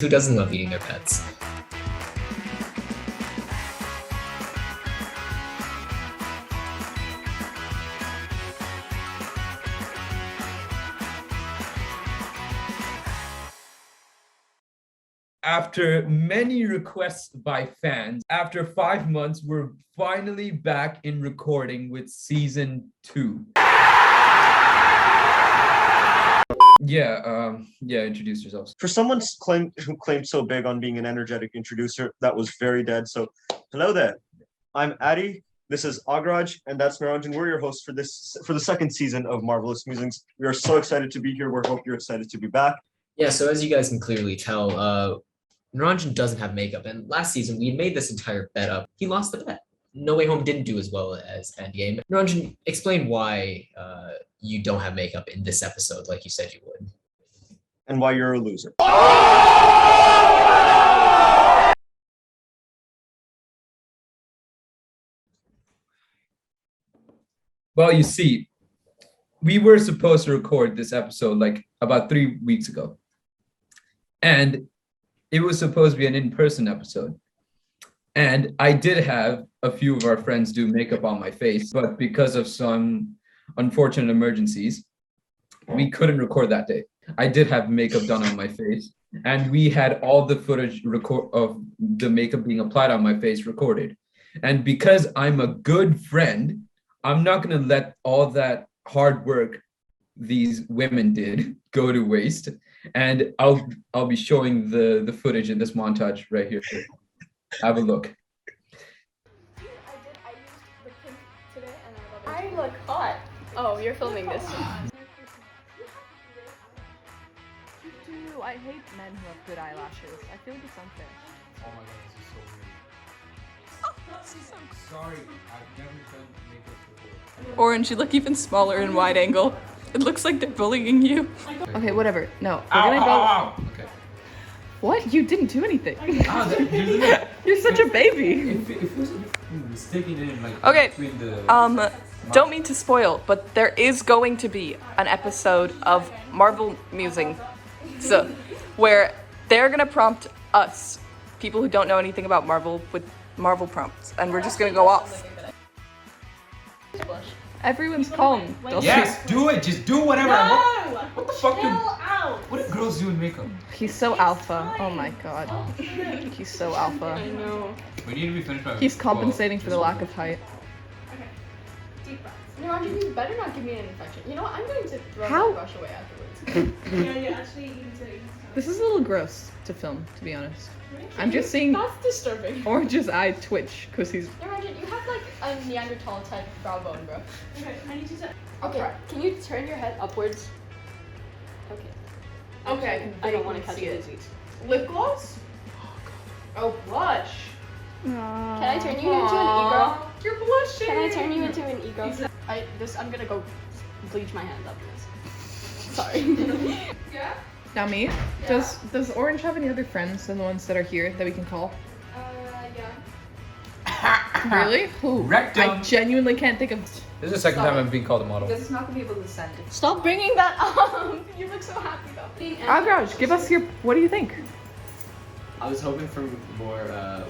Who doesn't love eating their pets? After many requests by fans, after 5 months, we're finally back in recording with season 2. Introduce yourselves. For someone who claimed so big on being an energetic introducer, that was very dead. So, hello there. I'm Addy. This is Agraj, and that's Niranjan. We're your hosts for the second season of Marvelous Musings. We are so excited to be here. We hope you're excited to be back. Yeah, so as you guys can clearly tell, Niranjan doesn't have makeup, and last season we made this entire bet up. He lost the bet. No Way Home didn't do as well as Endgame. Niranjan, explain why you don't have makeup in this episode like you said you would. And why you're a loser. Well, you see, we were supposed to record this episode like about 3 weeks ago. And it was supposed to be an in-person episode. And I did have a few of our friends do makeup on my face, but because of some unfortunate emergencies, we couldn't record that day. I did have makeup done on my face, and we had all the footage of the makeup being applied on my face recorded. And because I'm a good friend, I'm not going to let all that hard work these women did go to waste. And I'll be showing the footage in this montage right here. Have a look. I look hot. Oh, you're filming this. You do. I hate men who have good eyelashes. I feel like it's unfair. Oh my god, this is so weird. Sorry, I've never done makeup before. Orange, you look even smaller in wide angle. It looks like they're bullying you. Okay, whatever. No, we're gonna go. Okay. What? You didn't do anything. You're You're such a baby. It was sticking in like Okay. between the. Don't mean to spoil, but there is going to be an episode of Marvel Musings, so where they're gonna prompt us, people who don't know anything about Marvel, with Marvel prompts, and we're just gonna go off. Everyone's calm. Yes, do it. Just do whatever. No! What the fuck? Chill out. What do girls do in makeup? He's so alpha. Oh my god. He's so alpha. I know. We need to be finished by. He's compensating for the lack of height. Okay. Deep breaths. Niranjan, you better not give me an infection. You know what? I'm going to throw How? my brush away afterwards. You actually need to. This is a little gross to film, to be honest. I'm just seeing That's disturbing. Orange's eye twitch because he's. Niranjan, you have like a Neanderthal type brow bone, bro. Okay, I need you to. Okay. Can you turn your head upwards? Okay. Okay, I don't want to catch see a it. disease. Lip gloss? Oh, blush. Can I turn you into an e-girl? You're blushing. Can I turn you into an e-girl? I'm gonna go bleach my hands after this. Sorry. Yeah? Now me. Does Orange have any other friends than the ones that are here that we can call? Yeah. Really? Who? Rectum. I genuinely can't think of. This is the second time I'm being called a model. This is not gonna be able to send it. Stop bringing that up. You look so happy though. Agraj, give us your. What do you think? I was hoping for more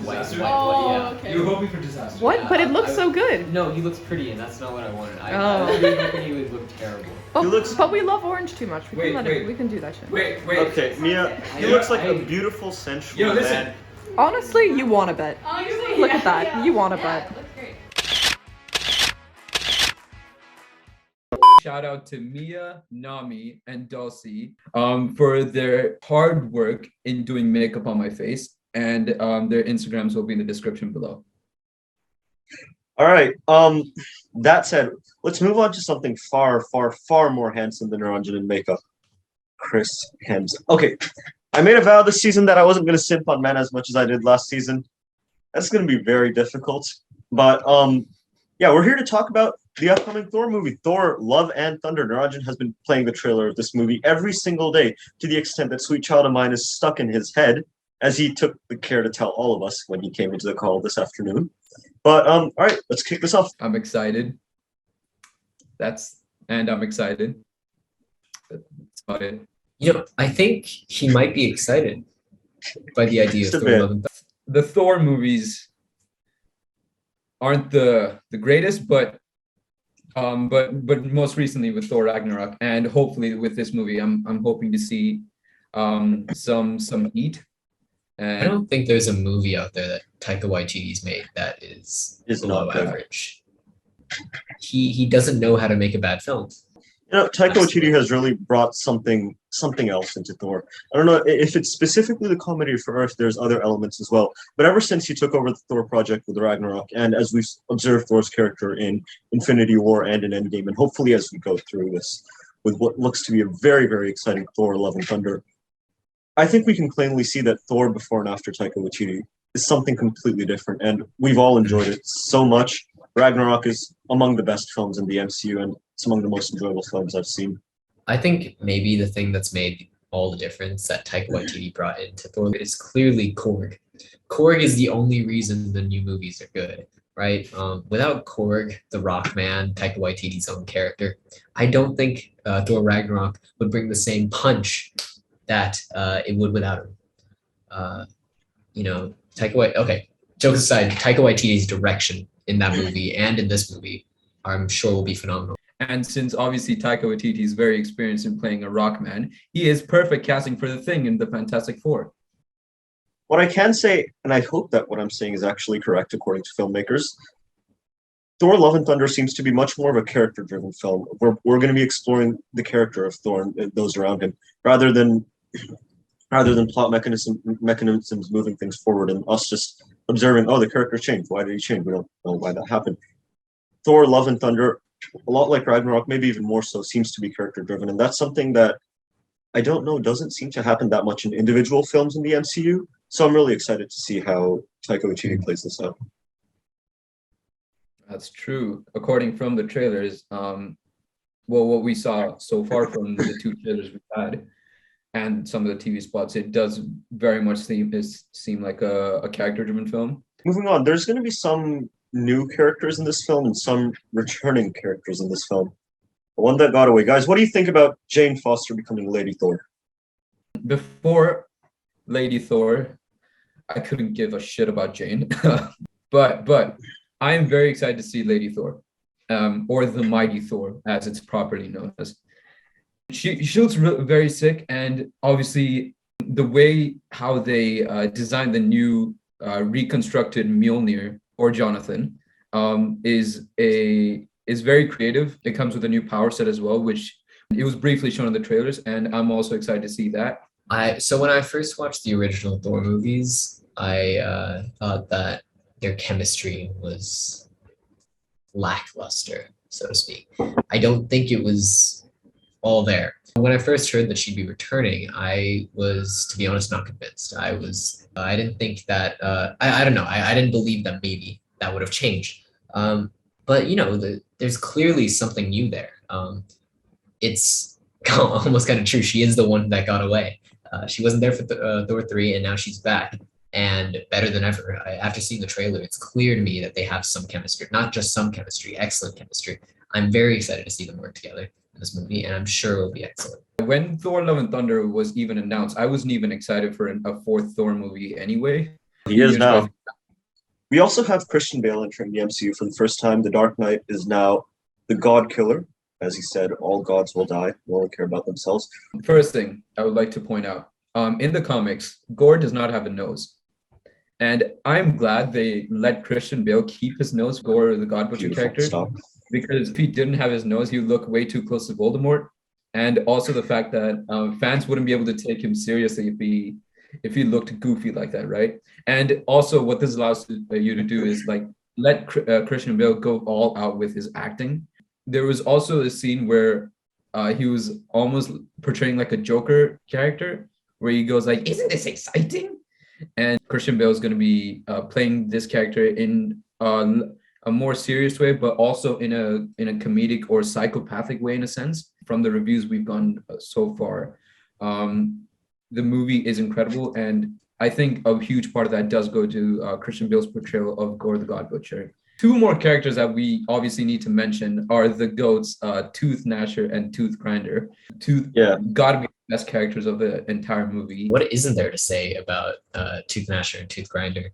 white. Disaster? Oh, Yeah. okay. You were hoping for disaster. What? Yeah, But it looks I- so good. No, he looks pretty, and that's not what I wanted. I Oh. was really hoping he would look terrible. But, He looks- but we love Orange too much. We Wait, can let wait. it. We can do that shit. Wait. Okay, Mia, he I- looks like I- a beautiful, sensual Yo, listen. man. Honestly, you want to bet. Honestly, Look at that. You want to Yeah, bet. it looks great. Shout out to Mia, Nami, and Dulcie for their hard work in doing makeup on my face. And their Instagrams will be in the description below. All right. That said, let's move on to something far, far, far more handsome than Niranjan in makeup. Chris Hemsworth. Okay, I made a vow this season that I wasn't going to simp on men as much as I did last season. That's going to be very difficult. But yeah, we're here to talk about the upcoming Thor movie, Thor: Love and Thunder. Niranjan has been playing the trailer of this movie every single day to the extent that Sweet Child of Mine is stuck in his head, as he took the care to tell all of us when he came into the call this afternoon. But all right, let's kick this off. I'm excited. I'm excited. That's about it. You know, I think he might be excited. by the idea of Just a Thor: bit. Love and Thunder. The Thor movies aren't the greatest, but most recently with Thor Ragnarok, and hopefully with this movie, I'm hoping to see some heat. I And don't think there's a movie out there that Taika Waititi's made that is Is below not good. average. He doesn't know how to make a bad film. Taika Absolutely. Waititi has really brought something else into Thor. I don't know if it's specifically the comedy or if there's other elements as well. But ever since he took over the Thor project with Ragnarok, and as we've observed Thor's character in Infinity War and in Endgame, and hopefully as we go through this with what looks to be a very, very exciting Thor: Love and Thunder, I think we can plainly see that Thor before and after Taika Waititi is something completely different, and we've all enjoyed it so much. Ragnarok is among the best films in the MCU, and it's among the most enjoyable films I've seen. I think maybe the thing that's made all the difference that Taika Waititi brought into Thor is clearly Korg. Korg is the only reason the new movies are good, right? Without Korg, the Rock Man, Taika Waititi's own character, I don't think Thor Ragnarok would bring the same punch that it would without him. Okay, jokes aside, Taika Waititi's direction in that movie and in this movie, I'm sure will be phenomenal. And since obviously Taika Waititi is very experienced in playing a rock man, he is perfect casting for the Thing in the Fantastic Four. What I can say, and I hope that what I'm saying is actually correct according to filmmakers, Thor: Love and Thunder seems to be much more of a character-driven film. We're going to be exploring the character of Thor and those around him, rather than plot mechanisms moving things forward and us just observing, oh, the character changed. Why did he change? We don't know why that happened. Thor: Love and Thunder, a lot like Ragnarok, maybe even more so, seems to be character-driven, and that's something that I don't know doesn't seem to happen that much in individual films in the MCU. So I'm really excited to see how Taika Waititi plays this out. That's true. According from the trailers, what we saw so far from the two trailers we've had and some of the TV spots, it does very much seem like a character-driven film. Moving on, there's going to be some new characters in this film and some returning characters in this film. The one that got away. Guys, what do you think about Jane Foster becoming Lady Thor? Before Lady Thor, I couldn't give a shit about Jane, but I am very excited to see Lady Thor, or the Mighty Thor, as it's properly known as. She looks very sick, and obviously the way how they designed the new reconstructed Mjolnir or Jonathan is very creative. It comes with a new power set as well, which it was briefly shown in the trailers, and I'm also excited to see that. So when I first watched the original Thor movies, I thought that their chemistry was lackluster, so to speak. I don't think it was all there. When I first heard that she'd be returning, I was, to be honest, not convinced. I didn't think that, I don't know, I didn't believe that maybe that would have changed. But, there's clearly something new there. It's almost kind of true. She is the one that got away. She wasn't there for Thor 3, and now she's back. And better than ever. After seeing the trailer, it's clear to me that they have some chemistry, not just some chemistry, excellent chemistry. I'm very excited to see them work together in this movie, and I'm sure it'll be excellent. When Thor: Love and Thunder was even announced, I wasn't even excited for a fourth Thor movie anyway. He is now. We also have Christian Bale entering the MCU for the first time. The Dark Knight is now the God Killer. As he said, all gods will die. No one care about themselves. First thing I would like to point out, in the comics, Gore does not have a nose. And I'm glad they let Christian Bale keep his nose, Gore, the God Butcher character, because if he didn't have his nose, he would look way too close to Voldemort. And also the fact that fans wouldn't be able to take him seriously if he looked goofy like that, right? And also what this allows you to do is like let Christian Bale go all out with his acting. There was also a scene where he was almost portraying like a Joker character, where he goes like, "Isn't this exciting?" And Christian Bale is going to be playing this character in a more serious way, but also in a comedic or psychopathic way, in a sense. From the reviews we've gone so far, the movie is incredible, and I think a huge part of that does go to Christian Bale's portrayal of Gore the God Butcher. Two more characters that we obviously need to mention are the goats, Tooth Gnasher and Tooth Grinder. Tooth, gotta be the best characters of the entire movie. What isn't there to say about Tooth Gnasher and Tooth Grinder?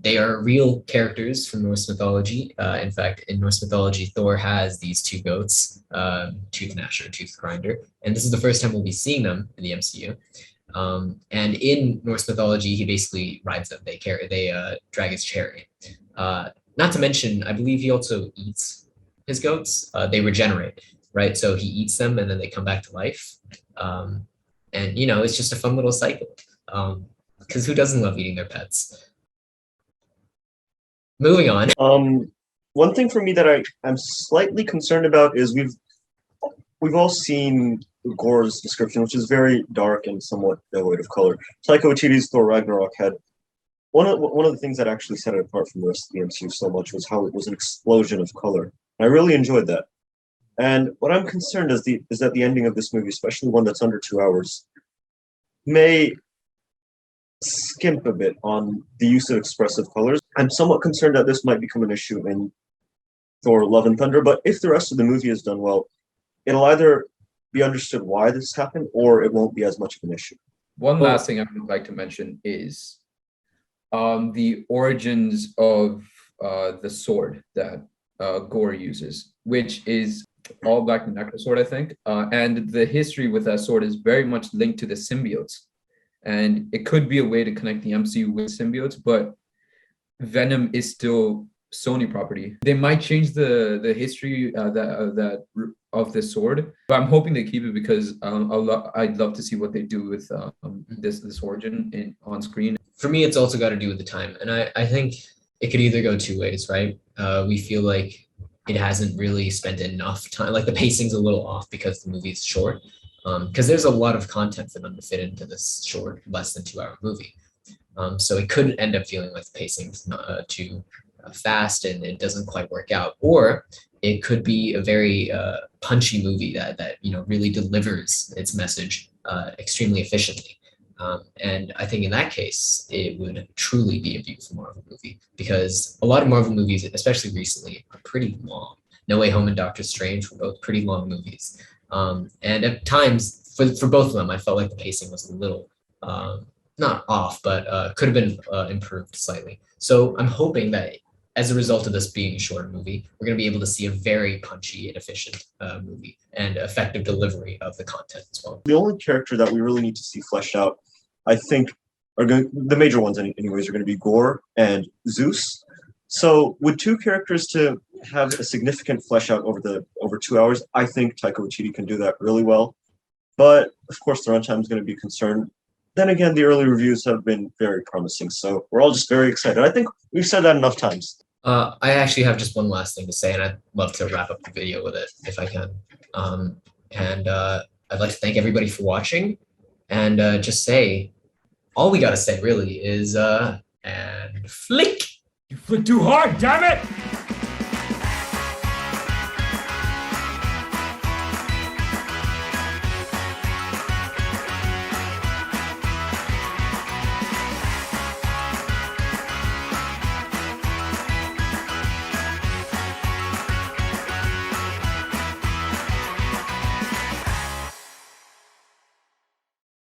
They are real characters from Norse mythology. In fact, in Norse mythology, Thor has these two goats, Tooth Gnasher and Tooth Grinder, and this is the first time we'll be seeing them in the MCU. And in Norse mythology, he basically rides them. They drag his chariot. Not to mention, I believe he also eats his goats. They regenerate, right? So he eats them and then they come back to life. And it's just a fun little cycle. Because who doesn't love eating their pets? Moving on. One thing for me that I'm slightly concerned about is we've all seen Gore's description, which is very dark and somewhat devoid of color. Taika Waititi's Thor Ragnarok had one of the things that actually set it apart from the rest of the MCU so much was how it was an explosion of color. I really enjoyed that. And what I'm concerned is that the ending of this movie, especially one that's under 2 hours, may skimp a bit on the use of expressive colors. I'm somewhat concerned that this might become an issue in Thor: Love and Thunder, but if the rest of the movie is done well, it'll either be understood why this happened or it won't be as much of an issue. One last thing I would like to mention is the origins of the sword that Gore uses, which is all black necklace sword, I think. And the history with that sword is very much linked to the symbiotes. And it could be a way to connect the MCU with symbiotes, but Venom is still Sony property. They might change the history of the sword, but I'm hoping they keep it because I'd love to see what they do with this origin on screen. For me, it's also got to do with the time. And I think it could either go two ways, right? We feel like it hasn't really spent enough time. Like the pacing's a little off because the movie's short. Because there's a lot of content for them to fit into this short, less than 2 hour movie. So it could end up feeling like the pacing's not too fast and it doesn't quite work out. Or it could be a very punchy movie that really delivers its message extremely efficiently. And I think in that case, it would truly be a beautiful Marvel movie because a lot of Marvel movies, especially recently, are pretty long. No Way Home and Doctor Strange were both pretty long movies. And at times, for both of them, I felt like the pacing was a little, not off, but could have been improved slightly. So I'm hoping that as a result of this being a shorter movie, we're going to be able to see a very punchy and efficient movie and effective delivery of the content as well. The only character that we really need to see fleshed out, I think, the major ones anyways, are going to be Gore and Zeus. So with two characters to have a significant flesh out over 2 hours, I think Taika Waititi can do that really well. But of course, the runtime is going to be concerned. Then again, the early reviews have been very promising, so we're all just very excited. I think we've said that enough times. I actually have just one last thing to say, and I'd love to wrap up the video with it if I can. I'd like to thank everybody for watching, and just say, all we gotta say really is, and flick! You flick too hard, damn it!